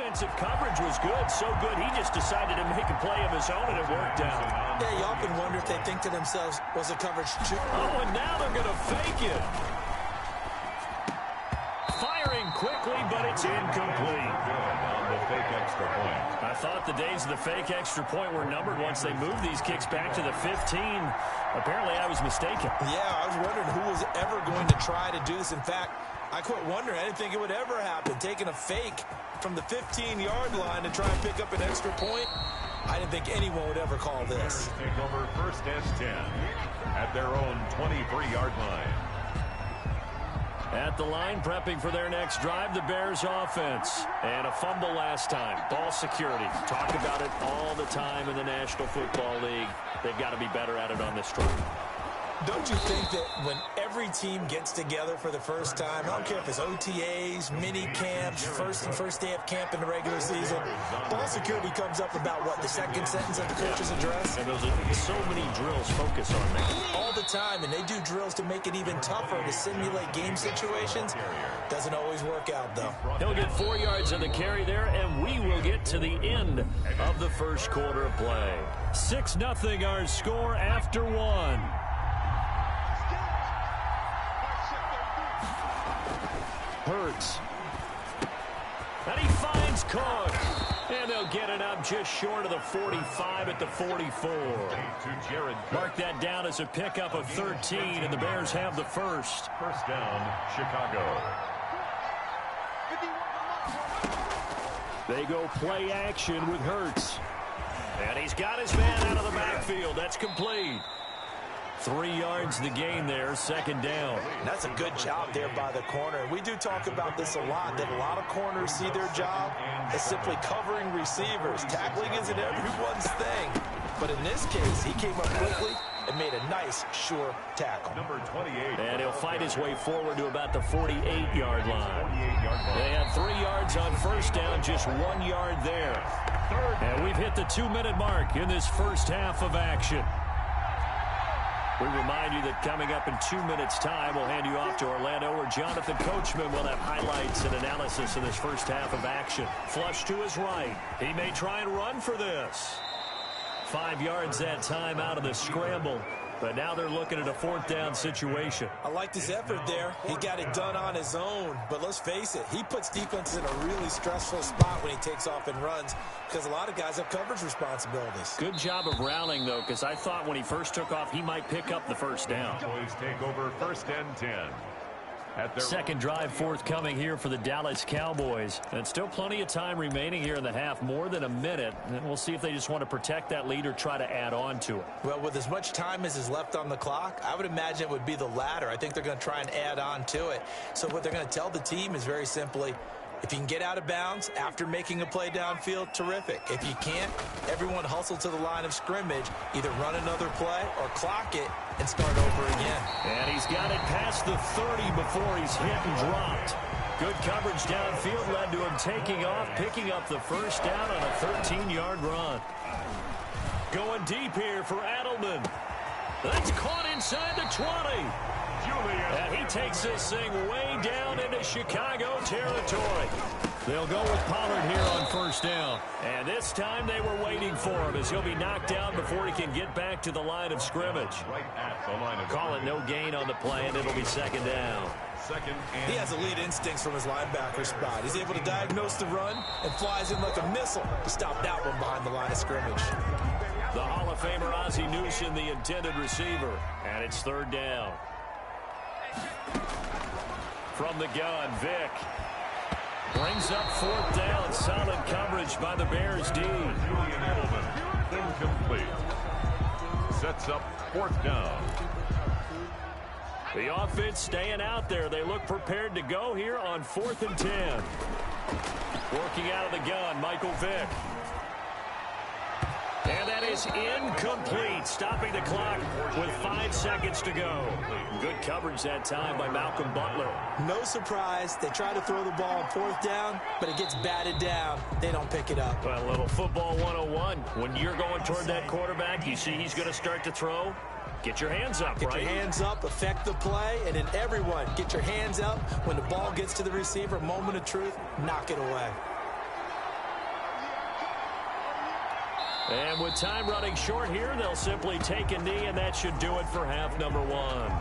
offensive coverage was good. So good, he just decided to make a play of his own, and it worked out. Yeah, you often wonder if they think to themselves, was the coverage too? Oh, and now they're going to fake it. Firing quickly, but it's incomplete. On the fake extra point. I thought the days of the fake extra point were numbered once they moved these kicks back to the 15. Apparently, I was mistaken. Yeah, I was wondering who was ever going to try to do this. In fact, I quit wondering. I didn't think it would ever happen. Taking a fake from the 15-yard line to try and pick up an extra point, I didn't think anyone would ever call this. Take over first and 10 at their own 23-yard line. At the line, prepping for their next drive, the Bears offense. And a fumble last time. Ball security. Talk about it all the time in the National Football League. They've got to be better at it on this drive. Don't you think that when every team gets together for the first time, I don't care if it's OTAs, mini camps, first day of camp in the regular season, ball security comes up about what, the second sentence of the coach's address? And those are so many drills focus on that. All the time, and they do drills to make it even tougher to simulate game situations. Doesn't always work out, though. He'll get 4 yards on the carry there, and we will get to the end of the first quarter of play. 6-0 our score after one. Hurts. And he finds Cook. And they'll get it up just short of the 45 at the 44. Mark that down as a pickup of 13, and the Bears have the first. First down, Chicago. They go play action with Hurts. And he's got his man out of the backfield. That's complete. 3 yards the gain there, second down. That's a good job there by the corner. We do talk about this a lot, that a lot of corners see their job as simply covering receivers. Tackling isn't everyone's thing. But in this case, he came up quickly and made a nice, sure tackle. Number 28. And he'll fight his way forward to about the 48-yard line. They had 3 yards on first down, just 1 yard there. And we've hit the 2-minute mark in this first half of action. We remind you that coming up in 2 minutes' time, we'll hand you off to Orlando, where Jonathan Coachman will have highlights and analysis of this first half of action. Flush to his right. He may try and run for this. 5 yards that time out of the scramble. But now they're looking at a fourth down situation. I liked his effort there. He got it done on his own. But let's face it, he puts defenses in a really stressful spot when he takes off and runs, because a lot of guys have coverage responsibilities. Good job of rallying, though, because I thought when he first took off, he might pick up the first down. Boys take over first and 10. Second drive forthcoming here for the Dallas Cowboys. And still plenty of time remaining here in the half, more than a minute. And we'll see if they just want to protect that lead or try to add on to it. Well, with as much time as is left on the clock, I would imagine it would be the latter. I think they're going to try and add on to it. So what they're going to tell the team is very simply, if you can get out of bounds after making a play downfield, terrific. If you can't, everyone hustle to the line of scrimmage, either run another play or clock it and start over again. And he's got it past the 30 before he's hit and dropped. Good coverage downfield led to him taking off, picking up the first down on a 13-yard run. Going deep here for Adelman. That's caught inside the 20. And he takes this thing way down into Chicago territory. They'll go with Pollard here on first down. And this time they were waiting for him, as he'll be knocked down before he can get back to the line of scrimmage. Call it no gain on the play, and it'll be second down. He has elite instincts from his linebacker spot. He's able to diagnose the run and flies in like a missile to stop that one behind the line of scrimmage. The Hall of Famer Ozzie Newsome, the intended receiver. And it's third down. From the gun, Vick brings up fourth down. Solid coverage by the Bears D. Incomplete. Sets up fourth down. The offense staying out there. They look prepared to go here on 4th and 10. Working out of the gun, Michael Vick. And that is incomplete, stopping the clock with 5 seconds to go. Good coverage that time by Malcolm Butler. No surprise. They try to throw the ball on fourth down, but it gets batted down. They don't pick it up. Well, a little football 101. When you're going toward that quarterback, you see he's going to start to throw. Get your hands up, right? Get your hands up, affect the play, and then everyone, get your hands up. When the ball gets to the receiver, moment of truth, knock it away. And with time running short here, they'll simply take a knee, and that should do it for half number one.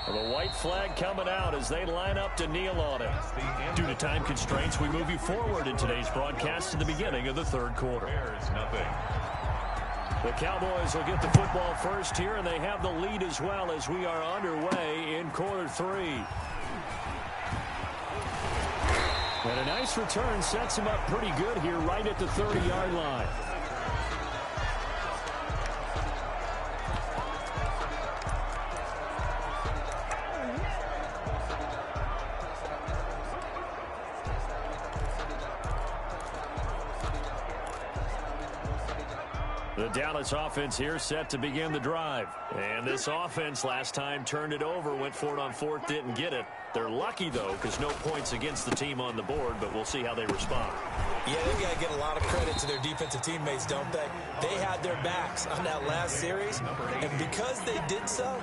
The white flag coming out as they line up to kneel on it. Due to time constraints, we move you forward in today's broadcast to the beginning of the third quarter. The Cowboys will get the football first here, and they have the lead as well as we are underway in quarter three. And a nice return sets him up pretty good here right at the 30-yard line. The Dallas offense here set to begin the drive. And this offense last time turned it over, went for it on fourth, didn't get it. They're lucky, though, because no points against the team on the board, but we'll see how they respond. Yeah, they've got to get a lot of credit to their defensive teammates, don't they? They had their backs on that last series, and because they did so,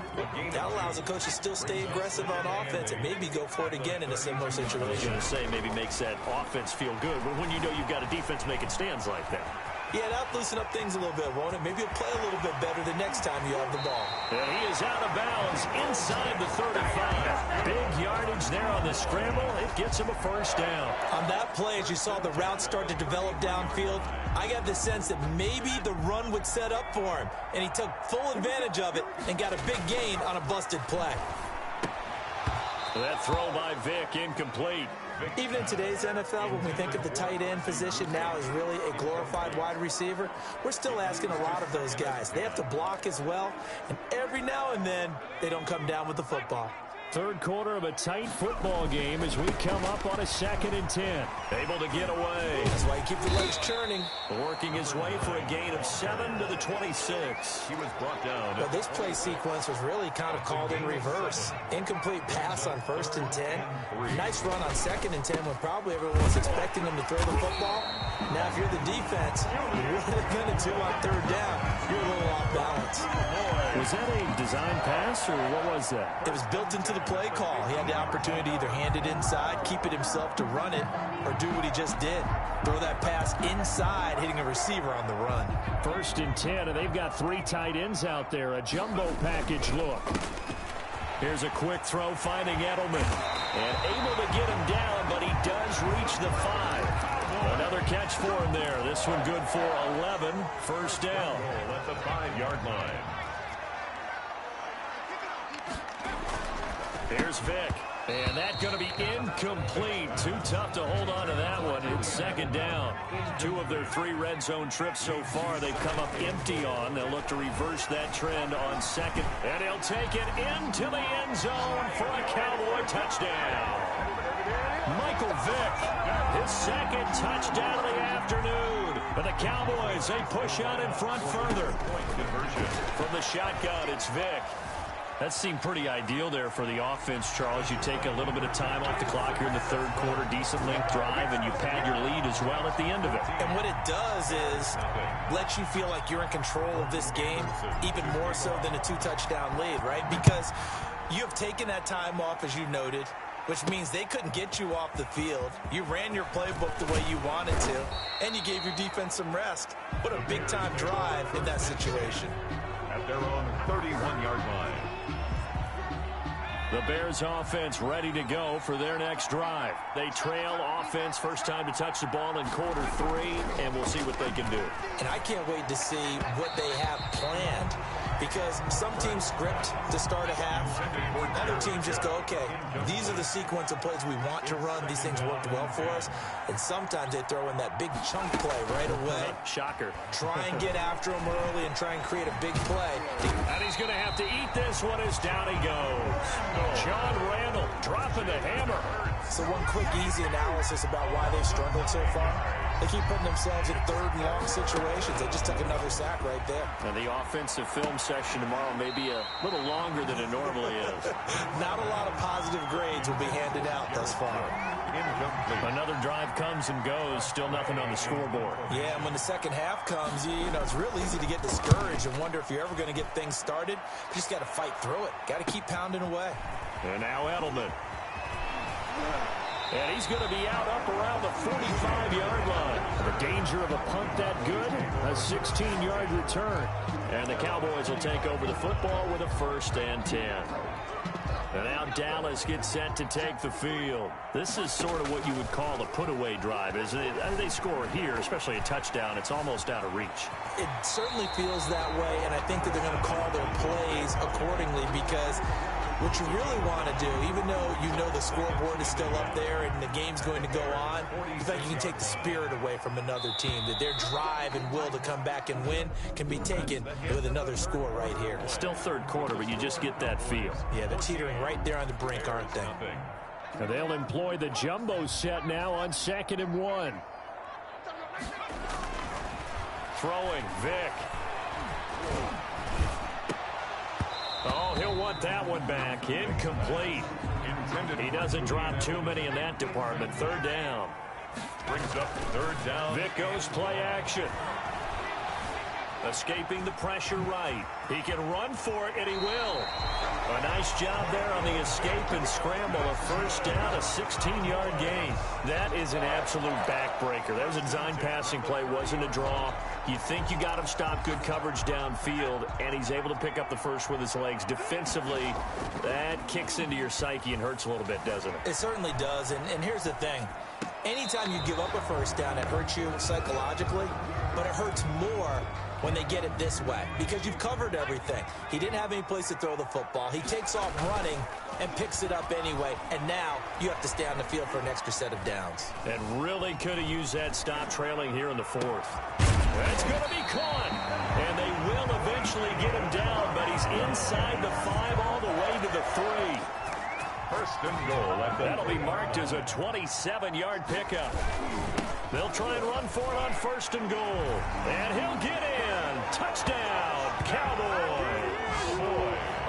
that allows the coach to still stay aggressive on offense and maybe go for it again in a similar situation. I was going to say maybe makes that offense feel good, but when you know you've got a defense making stands like that. Yeah, that'll loosen up things a little bit, won't it? Maybe you'll play a little bit better the next time you have the ball. And he is out of bounds inside the 35. Big yardage there on the scramble. It gets him a first down. On that play, as you saw the route start to develop downfield, I got the sense that maybe the run would set up for him, and he took full advantage of it and got a big gain on a busted play. That throw by Vick incomplete. Even in today's NFL, when we think of the tight end position now as really a glorified wide receiver, we're still asking a lot of those guys. They have to block as well, and every now and then, they don't come down with the football. Third quarter of a tight football game as we come up on a 2nd and 10. Able to get away. That's why you keep the legs churning. Working his way for a gain of 7 to the 26. He was brought down. But this play sequence was really kind of called in reverse. Incomplete pass on 1st and 10. Nice run on 2nd and 10 when probably everyone was expecting him to throw the football. Now, if you're the defense, what are they going to do on 3rd down? You're a little off balance. Was that a design pass, or what was that? It was built into the play call. He had the opportunity to either hand it inside, keep it himself to run it, or do what he just did. Throw that pass inside, hitting a receiver on the run. 1st and 10, and they've got 3 tight ends out there. A jumbo package look. Here's a quick throw, finding Edelman. And able to get him down, but he does reach the 5. Another catch for him there. This one good for 11. First down. At the 5-yard line. Here's Vick. And that's going to be incomplete. Too tough to hold on to that one. It's 2nd down. 2 of their 3 red zone trips so far they've come up empty on. They'll look to reverse that trend on 2nd. And he'll take it into the end zone for a Cowboy touchdown. Michael Vick, his 2nd touchdown of the afternoon. And the Cowboys, they push out in front further. From the shotgun, it's Vick. That seemed pretty ideal there for the offense, Charles. You take a little bit of time off the clock here in the 3rd quarter, decent length drive, and you pad your lead as well at the end of it. And what it does is let you feel like you're in control of this game, even more so than a 2-touchdown lead, right? Because you have taken that time off, as you noted, which means they couldn't get you off the field. You ran your playbook the way you wanted to, and you gave your defense some rest. What a big-time drive in that situation. At their own 31-yard line. The Bears offense ready to go for their next drive. They trail offense, first time to touch the ball in quarter 3, and we'll see what they can do. And I can't wait to see what they have planned, because some teams script to start a half. Other teams just go, okay, these are the sequence of plays we want to run. These things worked well for us. And sometimes they throw in that big chunk play right away. Shocker. Try and get after him early and try and create a big play. And he's going to have to eat this one as down he goes. John Randall dropping the hammer. So one quick, easy analysis about why they've struggled so far. They keep putting themselves in 3rd and long situations. They just took another sack right there. And the offensive film session tomorrow may be a little longer than it normally is. Not a lot of positive grades will be handed out thus far. Another drive comes and goes. Still nothing on the scoreboard. Yeah, and when the second half comes, you know, it's real easy to get discouraged and wonder if you're ever going to get things started. You just got to fight through it. Got to keep pounding away. And now Edelman. And he's going to be out up around the 45-yard line. The danger of a punt that good, a 16-yard return. And the Cowboys will take over the football with a 1st and 10. And now Dallas gets set to take the field. This is sort of what you would call a put-away drive, isn't it? As they score here, especially a touchdown, it's almost out of reach. It certainly feels that way, and I think that they're going to call their plays accordingly because what you really want to do, even though you know the scoreboard is still up there and the game's going to go on, you think you can take the spirit away from another team, that their drive and will to come back and win can be taken with another score right here. It's still third quarter, but you just get that feel. Yeah, they're teetering right there on the brink, aren't they? And they'll employ the jumbo set now on 2nd and 1. Throwing, Vick. Oh, he'll want that one back. Incomplete. He doesn't drop too many in that department. 3rd down. Brings up 3rd down. Vick goes play action. Escaping the pressure right. He can run for it, and he will. A nice job there on the escape and scramble. A 1st down, a 16-yard gain. That is an absolute backbreaker. That was a design passing play, wasn't a draw. You think you got him stopped, good coverage downfield, and he's able to pick up the first with his legs. Defensively, that kicks into your psyche and hurts a little bit, doesn't it? It certainly does, and here's the thing. Anytime you give up a 1st down, it hurts you psychologically, but it hurts more when they get it this way because you've covered everything. He didn't have any place to throw the football. He takes off running and picks it up anyway, and now you have to stay on the field for an extra set of downs. And really could have used that stop trailing here in the 4th. That's going to be caught, and they will eventually get him down, but he's inside the 5 all the way to the 3. 1st and goal. That'll be marked as a 27-yard pickup. They'll try and run for it on 1st and goal. And he'll get in. Touchdown, Cowboys.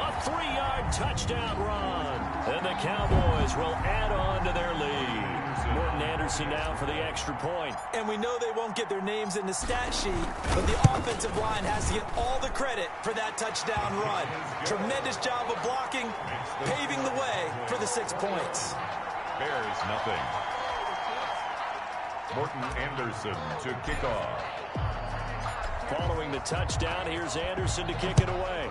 A 3-yard touchdown run. And the Cowboys will add on to their lead. Morton Anderson down for the extra point. And we know they won't get their names in the stat sheet, but the offensive line has to get all the credit for that touchdown run. Tremendous job of blocking, paving the way for the 6 points. Bears nothing. Morton Anderson to kick off. Following the touchdown, here's Anderson to kick it away.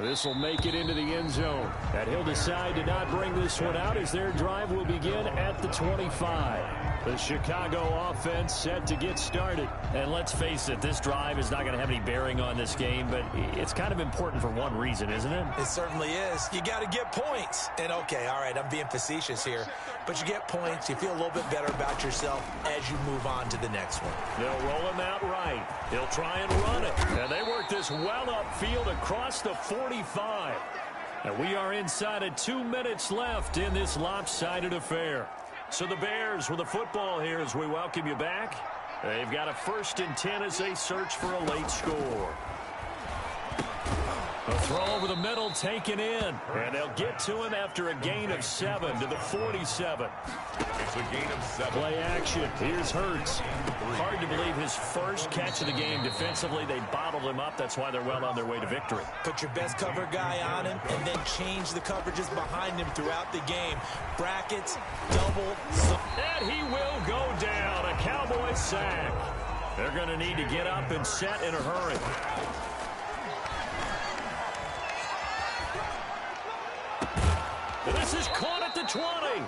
This will make it into the end zone. And he'll decide to not bring this one out as their drive will begin at the 25. The Chicago offense set to get started. And let's face it, this drive is not going to have any bearing on this game, but it's kind of important for one reason, isn't it? It certainly is. You got to get points. And okay, all right, I'm being facetious here, but you get points, you feel a little bit better about yourself as you move on to the next one. They'll roll him out right. He'll try and run it. And they work this well upfield across the 45. And we are inside of 2 minutes left in this lopsided affair. So the Bears with the football here as we welcome you back. They've got a 1st and 10 as they search for a late score. A throw over the middle taken in. And they'll get to him after a gain of 7 to the 47. It's a gain of 7. Play action. Here's Hurts. Hard to believe his first catch of the game. Defensively, they bottled him up. That's why they're well on their way to victory. Put your best cover guy on him and then change the coverages behind him throughout the game. Brackets, double. And he will go down. A Cowboy sack. They're going to need to get up and set in a hurry. This is caught at the 20.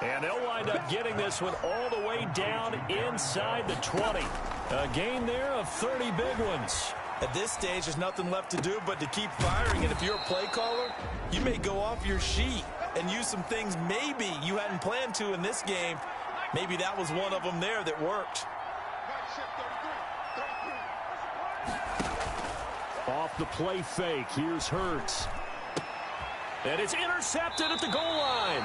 And they'll wind up getting this one all the way down inside the 20. A gain there of 30 big ones. At this stage, there's nothing left to do but to keep firing. And if you're a play caller, you may go off your sheet and use some things maybe you hadn't planned to in this game. Maybe that was one of them there that worked. Off the play fake, here's Hurts. And it's intercepted at the goal line.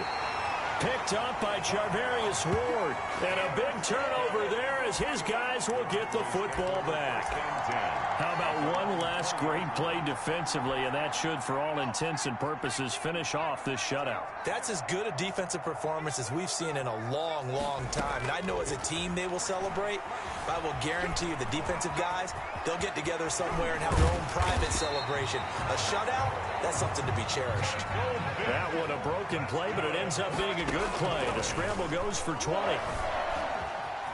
Picked up by Charvarius Ward. And a big turnover there as his guys will get the football back. How about one last great play defensively, and that should, for all intents and purposes, finish off this shutout. That's as good a defensive performance as we've seen in a long, long time. And I know as a team they will celebrate, but I will guarantee you the defensive guys, they'll get together somewhere and have their own private celebration. A shutout, that's something to be cherished. That one a broken play, but it ends up being a good play. The scramble goes for 20.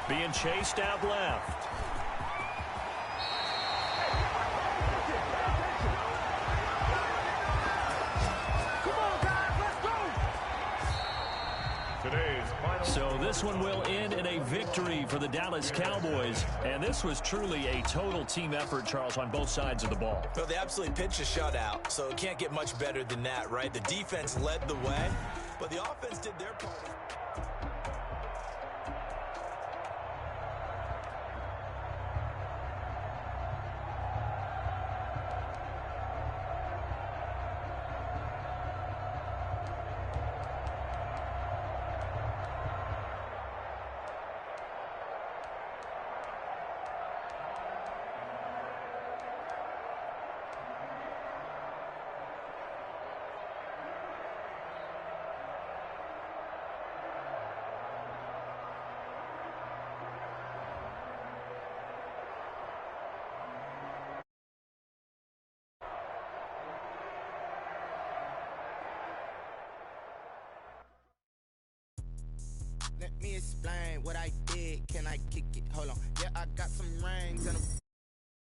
Being chased out left. So this one will end in a victory for the Dallas Cowboys. And this was truly a total team effort, Charles, on both sides of the ball. Well, they absolutely pitched a shutout, so it can't get much better than that, right? The defense led the way, but the offense did their part. Let me explain what I did. Can I kick it? Hold on. Yeah, I got some rings and